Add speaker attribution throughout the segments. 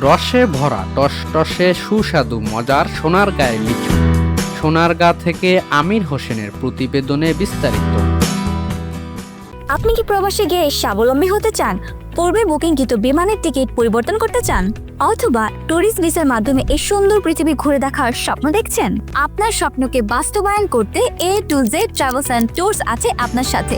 Speaker 1: রসে ভরা টসটসে সুস্বাদু মজার সোনারগাঁয়ের লিচু। সোনারগাঁ থেকে আমির হোসেনের প্রতিবেদনে বিস্তারিত।
Speaker 2: আপনি কি প্রবাসে গিয়ে স্বাবলম্বী হতে চান? পূর্বে বুকিংকৃত বিমানের টিকিট পরিবর্তন করতে চান, অথবা ট্যুরিস্ট ভিসার মাধ্যমে এই সুন্দর পৃথিবী ঘুরে দেখার স্বপ্ন দেখছেন? আপনার স্বপ্নকে বাস্তবায়ন করতে A to Z travels and tours আছে আপনার সাথে।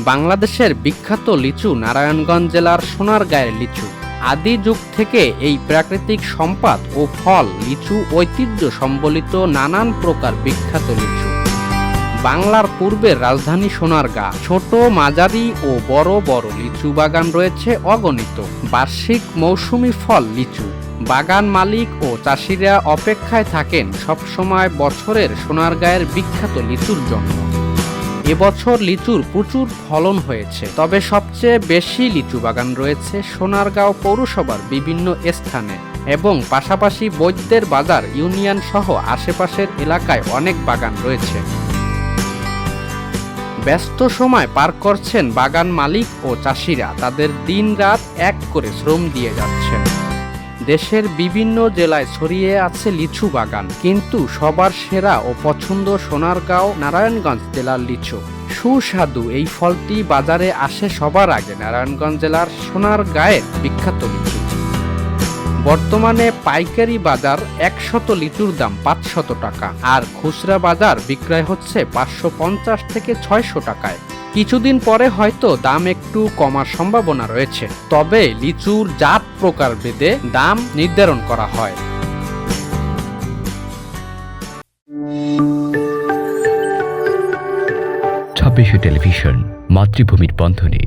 Speaker 1: বাংলাদেশের বিখ্যাত লিচু নারায়ণগঞ্জ জেলার সোনারগাঁয়ের লিচু। আদি যুগ থেকে এই প্রাকৃতিক সম্পদ ও ফল লিচু ঐতিহ্য সম্বলিত নানান প্রকার বিখ্যাত লিচু। বাংলার পূর্বের রাজধানী সোনারগাঁ ছোট, মাঝারি ও বড় বড় লিচু বাগান রয়েছে অগণিত। বার্ষিক মৌসুমি ফল লিচু। বাগান মালিক ও চাষিরা অপেক্ষায় থাকেন সবসময় বছরের সোনারগাঁয়ের বিখ্যাত লিচুর জন্য। এবছর লিচুর প্রচুর ফলন হয়েছে, তবে সবচেয়ে বেশি লিচু বাগান রয়েছে সোনারগাঁও পৌরসভার বিভিন্ন স্থানে এবং পাশাপাশি বৈদ্যের বাজার ইউনিয়ন সহ আশেপাশের এলাকায় অনেক বাগান রয়েছে। ব্যস্ত সময় পার করছেন বাগান মালিক ও চাষিরা, তাদের দিন রাত এক করে শ্রম দিয়ে যাচ্ছেন। দেশের বিভিন্ন জেলায় ছড়িয়ে আছে লিচু বাগান, কিন্তু সবার সেরা ও পছন্দ সোনারগাঁও নারায়ণগঞ্জ জেলার লিচু। সুস্বাদু এই ফলটি বাজারে আসে সবার আগে নারায়ণগঞ্জ জেলার সোনারগাঁয়ের বিখ্যাত লিচু। বর্তমানে পাইকারি বাজার 100 লিচুর দাম 500 টাকা, আর খুচরা বাজার বিক্রয় হচ্ছে 550 থেকে 600 টাকায়। কিছুদিন পরে হয়তো দাম একটু কমার সম্ভাবনা রয়েছে, তবে লিচুর জাত প্রকার ভেদে দাম নির্ধারণ করা হয়।
Speaker 3: 26 টেলিভিশন, মাতৃভূমির বন্ধনে।